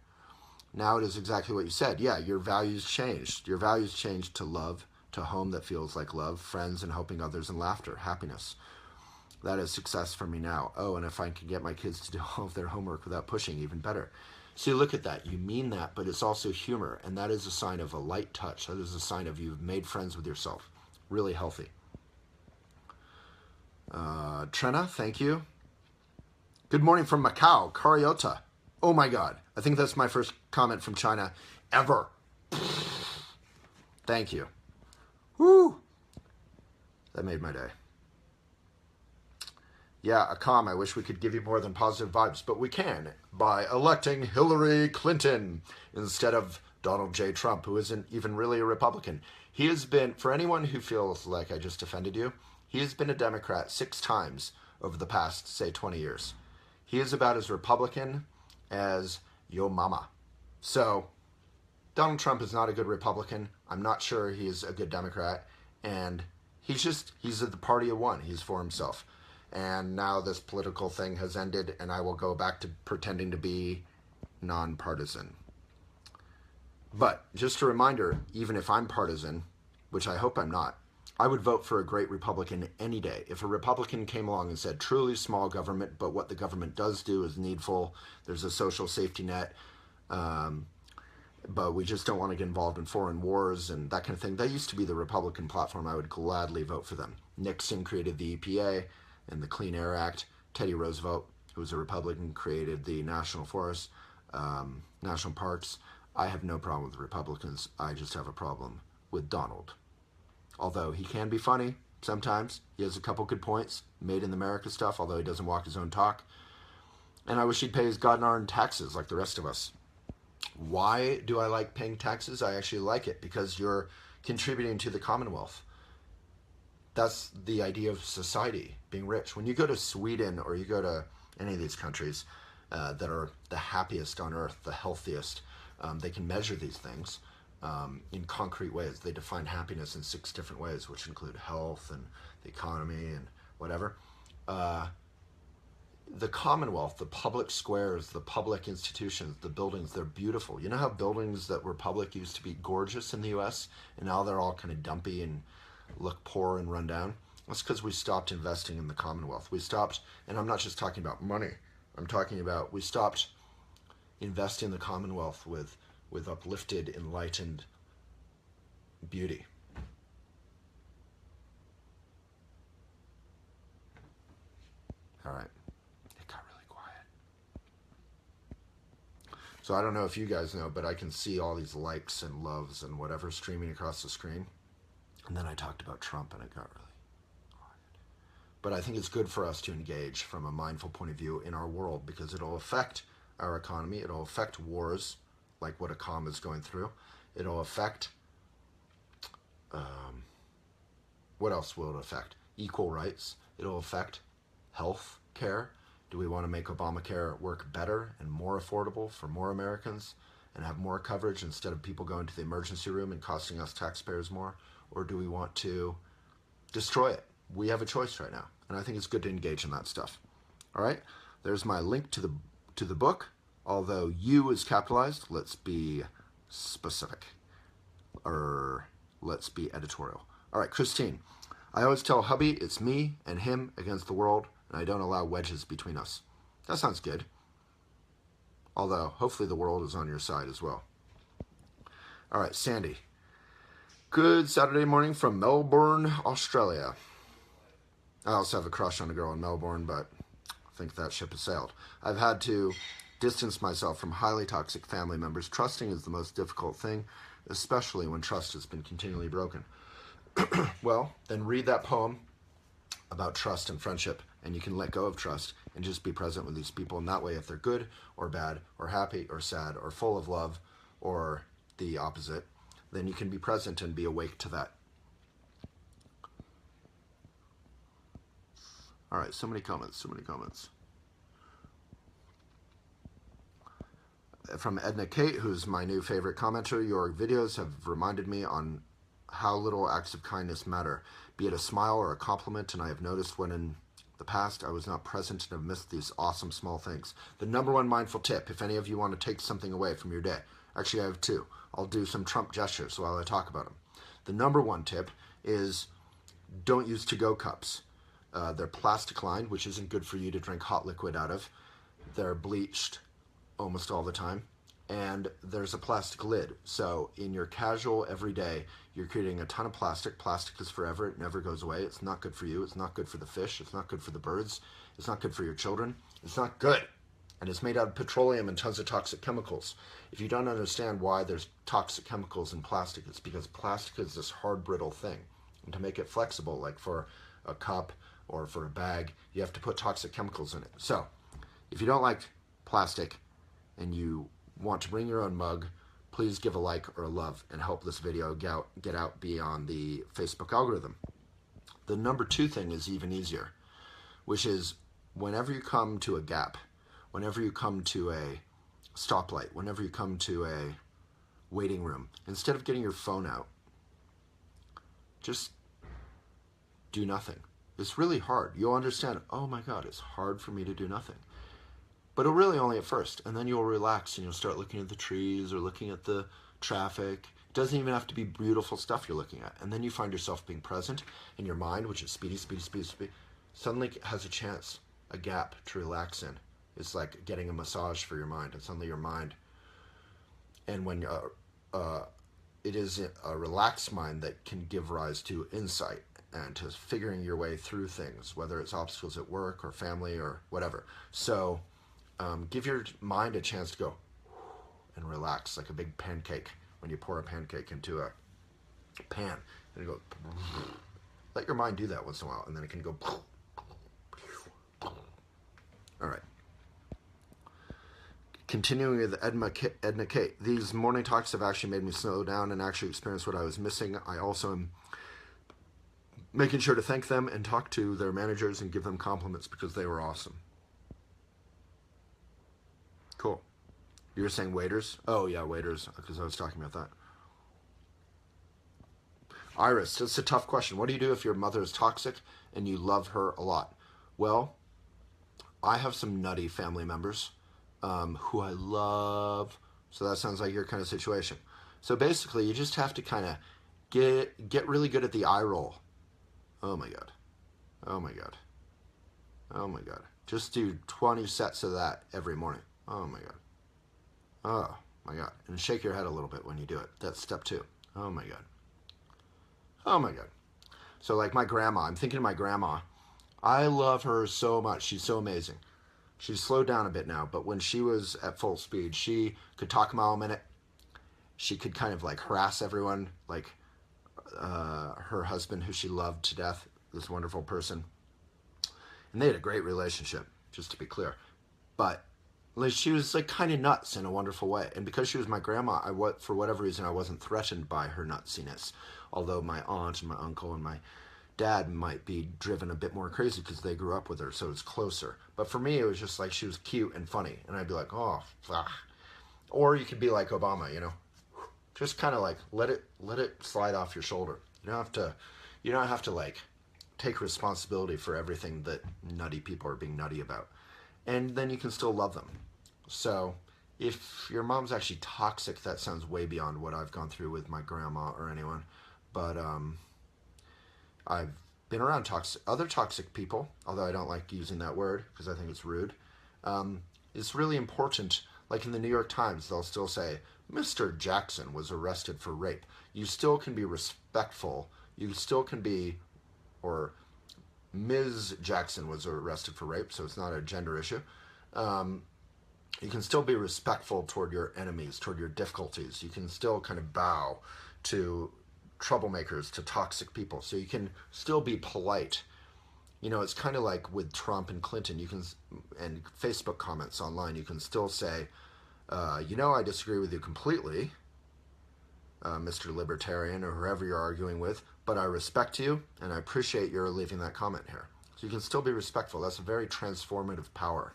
Now it is exactly what you said. Yeah, your values changed. Your values changed to love, to a home that feels like love, friends and helping others, and laughter, happiness. That is success for me now. Oh, and if I can get my kids to do all of their homework without pushing, even better. So you look at that, you mean that, but it's also humor, and that is a sign of a light touch. That is a sign of you've made friends with yourself. Really healthy. Trena, thank you. Good morning from Macau, Cariota. Oh my God, I think that's my first comment from China ever. Thank you. Woo! That made my day. Yeah, Akam, I wish we could give you more than positive vibes, but we can by electing Hillary Clinton instead of Donald J. Trump, who isn't even really a Republican. He has been, for anyone who feels like I just offended you, he has been a Democrat 6 times over the past, say, 20 years. He is about as Republican as yo mama. So, Donald Trump is not a good Republican. I'm not sure he's a good Democrat. And he's at the party of one. He's for himself. And now this political thing has ended, and I will go back to pretending to be nonpartisan. But just a reminder, even if I'm partisan, which I hope I'm not, I would vote for a great Republican any day. If a Republican came along and said, truly small government, but what the government does do is needful, there's a social safety net, but we just don't want to get involved in foreign wars and that kind of thing. That used to be the Republican platform. I would gladly vote for them. Nixon created the EPA and the Clean Air Act. Teddy Roosevelt, who was a Republican, created the National Forests, National Parks. I have no problem with Republicans. I just have a problem with Donald. Although he can be funny sometimes. He has a couple good points. Made in America stuff, although he doesn't walk his own talk. And I wish he'd pay his God-darn taxes like the rest of us. Why do I like paying taxes? I actually like it because you're contributing to the Commonwealth. That's the idea of society, being rich. When you go to Sweden or you go to any of these countries that are the happiest on earth, the healthiest, they can measure these things in concrete ways. They define happiness in 6 different ways, which include health and the economy and whatever. The Commonwealth, the public squares, the public institutions, the buildings, they're beautiful. You know how buildings that were public used to be gorgeous in the US, and now they're all kind of dumpy and look poor and run down? That's because we stopped investing in the Commonwealth. We stopped, and I'm not just talking about money. I'm talking about we stopped investing in the Commonwealth with uplifted, enlightened beauty. All right. It got really quiet. So I don't know if you guys know, but I can see all these likes and loves and whatever streaming across the screen. And then I talked about Trump and it got really quiet. But I think it's good for us to engage from a mindful point of view in our world because it'll affect our economy. It'll affect wars like what Akam is going through. It'll affect, what else will it affect? Equal rights. It'll affect health care. Do we want to make Obamacare work better and more affordable for more Americans and have more coverage instead of people going to the emergency room and costing us taxpayers more? Or do we want to destroy it? We have a choice right now, and I think it's good to engage in that stuff. All right, there's my link to the book. Although "you" is capitalized, let's be specific, or let's be editorial. All right, Christine, I always tell hubby it's me and him against the world, and I don't allow wedges between us. That sounds good. Although, hopefully the world is on your side as well. All right, Sandy. Good Saturday morning from Melbourne, Australia. I also have a crush on a girl in Melbourne, but I think that ship has sailed. I've had to distance myself from highly toxic family members. Trusting is the most difficult thing, especially when trust has been continually broken. Well, then read that poem about trust and friendship, and you can let go of trust and just be present with these people. And that way, if they're good or bad or happy or sad or full of love or the opposite, then you can be present and be awake to that. All right, so many comments, so many comments. From Edna Kate, who's my new favorite commenter, your videos have reminded me on how little acts of kindness matter, be it a smile or a compliment, and I have noticed when in the past I was not present and have missed these awesome small things. The number one mindful tip, if any of you want to take something away from your day, actually I have 2. I'll do some Trump gestures while I talk about them. The number one tip is don't use to-go cups. They're plastic lined, which isn't good for you to drink hot liquid out of. They're bleached almost all the time, and there's a plastic lid. So in your casual everyday, you're creating a ton of plastic. Plastic is forever. It never goes away. It's not good for you. It's not good for the fish. It's not good for the birds. It's not good for your children. It's not good. And it's made out of petroleum and tons of toxic chemicals. If you don't understand why there's toxic chemicals in plastic, it's because plastic is this hard, brittle thing. And to make it flexible, like for a cup or for a bag, you have to put toxic chemicals in it. So if you don't like plastic and you want to bring your own mug, please give a like or a love and help this video get out beyond the Facebook algorithm. The number 2 thing is even easier, which is whenever you come to a gap, whenever you come to a stoplight, whenever you come to a waiting room, instead of getting your phone out, just do nothing. It's really hard. You'll understand, oh my God, it's hard for me to do nothing. But it'll really only at first, and then you'll relax and you'll start looking at the trees or looking at the traffic. It doesn't even have to be beautiful stuff you're looking at. And then you find yourself being present, and your mind, which is speedy, suddenly has a chance, a gap to relax in. It's like getting a massage for your mind, and suddenly your mind. And when it is a relaxed mind that can give rise to insight and to figuring your way through things, whether it's obstacles at work or family or whatever. So give your mind a chance to go and relax, like a big pancake when you pour a pancake into a pan. And you go, let your mind do that once in a while, and then it can go. All right. Continuing with Edna K. These morning talks have actually made me slow down and actually experience what I was missing. I also am making sure to thank them and talk to their managers and give them compliments because they were awesome. Cool. You were saying waiters? Oh, yeah, waiters, because I was talking about that. Iris, it's a tough question. What do you do if your mother is toxic and you love her a lot? Well, I have some nutty family members who I love. So that sounds like your kind of situation. So basically, you just have to kind of get really good at the eye roll. Oh my God. Oh my God. Oh my God. Just do 20 sets of that every morning. Oh my God. Oh my God. And shake your head a little bit when you do it. That's step 2. Oh my God. Oh my God. So like my grandma, I'm thinking of my grandma. I love her so much. She's so amazing. She's slowed down a bit now, but when she was at full speed, she could talk a mile a minute. She could kind of like harass everyone, like her husband, who she loved to death, this wonderful person. And they had a great relationship, just to be clear. But like, she was like kind of nuts in a wonderful way. And because she was my grandma, for whatever reason, I wasn't threatened by her nutsiness. Although my aunt and my uncle and my dad might be driven a bit more crazy because they grew up with her, so it's closer. But for me, it was just like she was cute and funny. And I'd be like, oh, ah. Or you could be like Obama, you know. Just kind of like let it slide off your shoulder. You don't have to like take responsibility for everything that nutty people are being nutty about. And then you can still love them. So if your mom's actually toxic, that sounds way beyond what I've gone through with my grandma or anyone. But I've been around other toxic people, although I don't like using that word because I think it's rude. It's really important. Like in the New York Times, they'll still say, Mr. Jackson was arrested for rape. You still can be respectful. You still can be, or Ms. Jackson was arrested for rape, so it's not a gender issue. You can still be respectful toward your enemies, toward your difficulties. You can still kind of bow to troublemakers, to toxic people. So you can still be polite. You know, it's kind of like with Trump and Clinton, and Facebook comments online, you can still say, you know, I disagree with you completely, Mr. Libertarian or whoever you're arguing with, but I respect you and I appreciate your leaving that comment here. So you can still be respectful. That's a very transformative power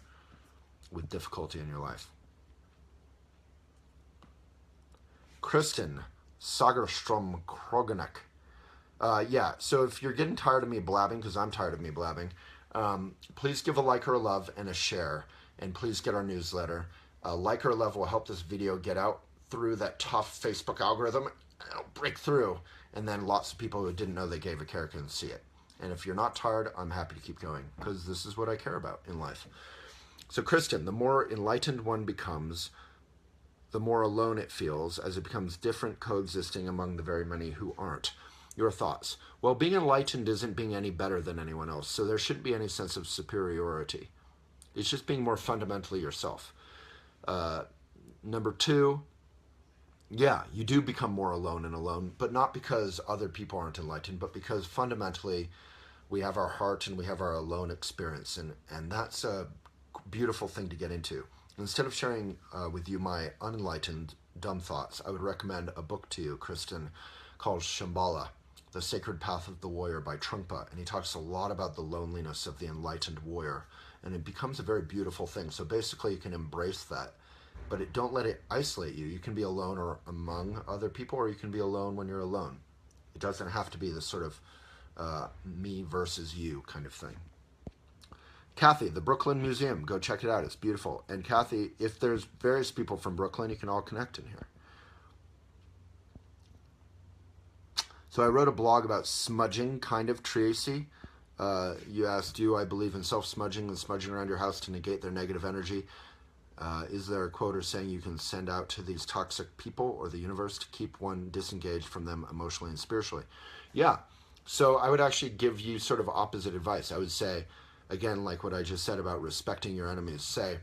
with difficulty in your life. Kristen Sagerstrom Kroganek. Yeah, so if you're getting tired of me blabbing, because I'm tired of me blabbing, please give a like or a love and a share, and please get our newsletter. A like or a love will help this video get out through that tough Facebook algorithm. It'll break through, and then lots of people who didn't know they gave a care can see it. And if you're not tired, I'm happy to keep going, because this is what I care about in life. So Kristen, the more enlightened one becomes, the more alone it feels as it becomes different, coexisting among the very many who aren't. Your thoughts? Well, being enlightened isn't being any better than anyone else, so there shouldn't be any sense of superiority. It's just being more fundamentally yourself. Number 2, yeah, you do become more alone, but not because other people aren't enlightened, but because fundamentally we have our heart and we have our alone experience, and that's a beautiful thing to get into. Instead of sharing with you my unenlightened dumb thoughts, I would recommend a book to you, Kristen, called Shambhala, The Sacred Path of the Warrior by Trungpa, and he talks a lot about the loneliness of the enlightened warrior, and it becomes a very beautiful thing. So basically you can embrace that, but don't let it isolate you. You can be alone or among other people, or you can be alone when you're alone. It doesn't have to be this sort of me versus you kind of thing. Kathy, the Brooklyn Museum, go check it out. It's beautiful. And Kathy, if there's various people from Brooklyn, you can all connect in here. So I wrote a blog about smudging, kind of, Tracy. You asked, do I believe in self-smudging and smudging around your house to negate their negative energy? Is there a quote or saying you can send out to these toxic people or the universe to keep one disengaged from them emotionally and spiritually? Yeah. So I would actually give you sort of opposite advice. I would say, again, like what I just said about respecting your enemies, say,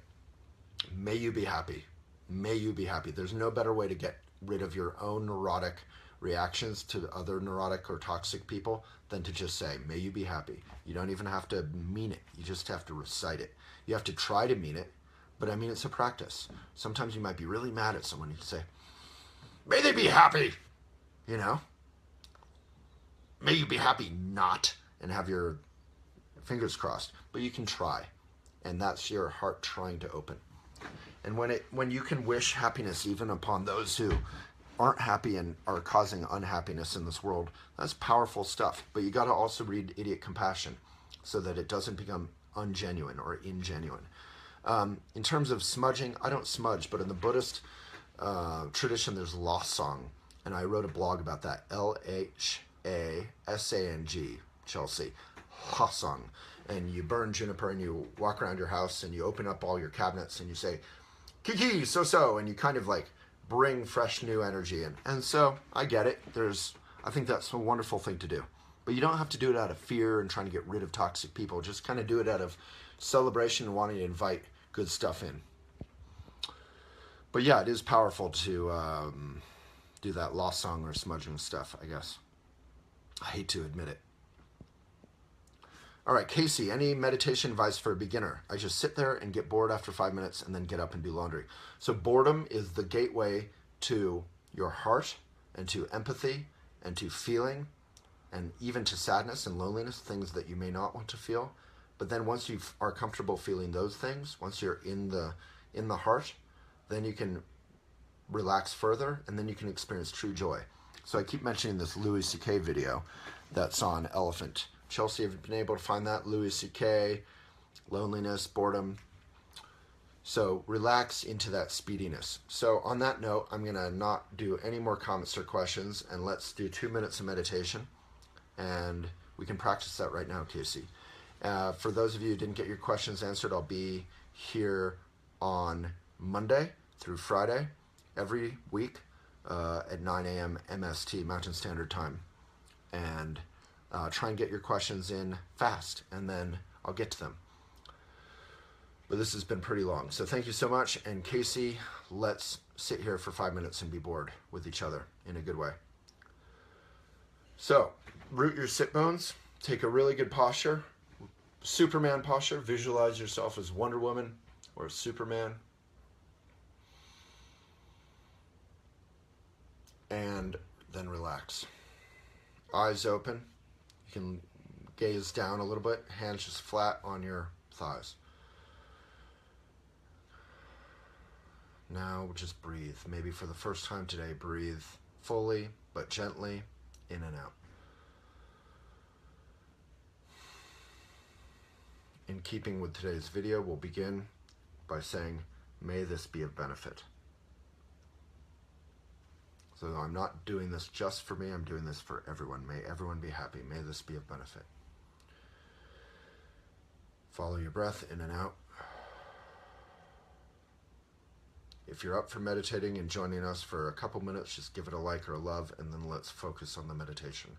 may you be happy. May you be happy. There's no better way to get rid of your own neurotic reactions to other neurotic or toxic people than to just say, may you be happy. You don't even have to mean it. You just have to recite it. You have to try to mean it, but I mean, it's a practice. Sometimes you might be really mad at someone. You say, may they be happy, you know? May you be happy not, and have your fingers crossed. But you can try, and that's your heart trying to open. And when you can wish happiness even upon those who aren't happy and are causing unhappiness in this world, that's powerful stuff. But you got to also read Idiot Compassion so that it doesn't become ungenuine or ingenuine. In terms of smudging, I don't smudge, but in the Buddhist tradition, there's lost song, and I wrote a blog about that. Lhasang, Chelsea, Hasang. And you burn juniper and you walk around your house and you open up all your cabinets and you say, Kiki, so, and you kind of like bring fresh new energy in. And so I get it. I think that's a wonderful thing to do. But you don't have to do it out of fear and trying to get rid of toxic people. Just kind of do it out of celebration and wanting to invite good stuff in. But yeah, it is powerful to do that lost song or smudging stuff, I guess. I hate to admit it. All right, Casey, any meditation advice for a beginner? I just sit there and get bored after 5 minutes and then get up and do laundry. So boredom is the gateway to your heart and to empathy and to feeling and even to sadness and loneliness, things that you may not want to feel. But then once you are comfortable feeling those things, once you're in the heart, then you can relax further and then you can experience true joy. So I keep mentioning this Louis C.K. video that's on elephant. Chelsea, have you been able to find that? Louis C.K., loneliness, boredom. So relax into that speediness. So on that note, I'm going to not do any more comments or questions, and let's do 2 minutes of meditation. And we can practice that right now, Casey. For those of you who didn't get your questions answered, I'll be here on Monday through Friday every week at 9 a.m. MST, Mountain Standard Time. And try and get your questions in fast, and then I'll get to them. But this has been pretty long, so thank you so much. And Casey, let's sit here for 5 minutes and be bored with each other in a good way. So, root your sit bones, take a really good posture, Superman posture. Visualize yourself as Wonder Woman or Superman. And then relax. Eyes open. You can gaze down a little bit, hands just flat on your thighs. Now just breathe. Maybe for the first time today, breathe fully but gently in and out. In keeping with today's video, we'll begin by saying, may this be of benefit. So I'm not doing this just for me, I'm doing this for everyone. May everyone be happy. May this be of benefit. Follow your breath in and out. If you're up for meditating and joining us for a couple minutes, just give it a like or a love, and then let's focus on the meditation.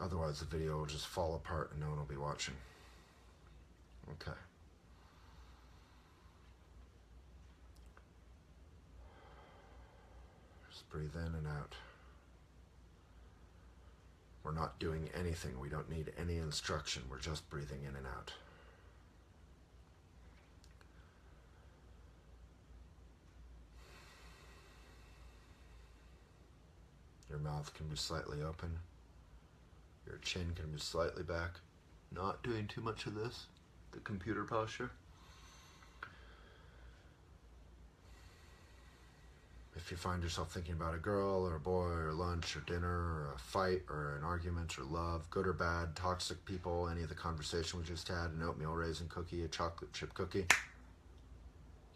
Otherwise, the video will just fall apart and no one will be watching. Okay. Just breathe in and out. We're not doing anything. We don't need any instruction. We're just breathing in and out. Your mouth can be slightly open. Your chin can be slightly back. Not doing too much of this, the computer posture. If you find yourself thinking about a girl or a boy or lunch or dinner or a fight or an argument or love, good or bad, toxic people, any of the conversation we just had, an oatmeal raisin cookie, a chocolate chip cookie, you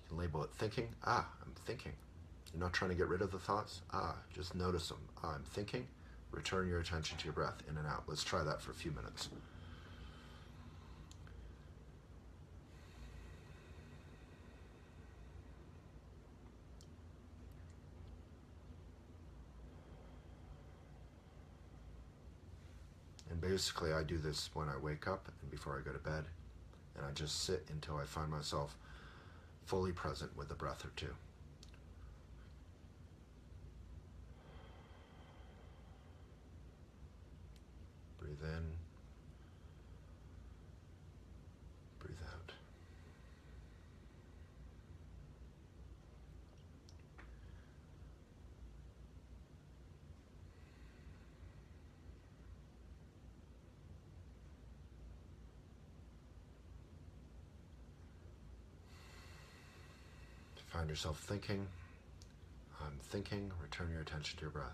can label it thinking. I'm thinking. You're not trying to get rid of the thoughts. Just notice them. I'm thinking. Return your attention to your breath in and out. Let's try that for a few minutes. And basically I do this when I wake up and before I go to bed And I just sit until I find myself fully present with a breath or two. Breathe in. Breathe out. Find yourself thinking. I'm thinking. Return your attention to your breath.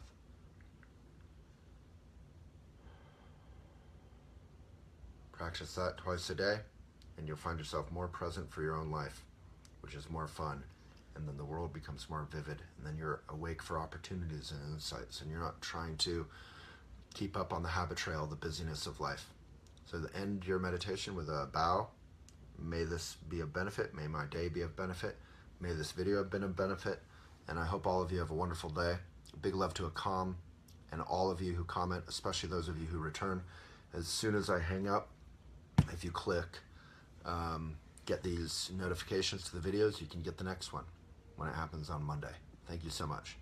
Practice that twice a day, and you'll find yourself more present for your own life, which is more fun. And then the world becomes more vivid, and then you're awake for opportunities and insights, and you're not trying to keep up on the habit trail, the busyness of life. So end your meditation with a bow. May this be of benefit. May my day be of benefit. May this video have been of benefit, and I hope all of you have a wonderful day. Big love to Akam and all of you who comment, especially those of you who return. As soon as I hang up, if you click get these notifications to the videos, you can get the next one when it happens on Monday. Thank you so much.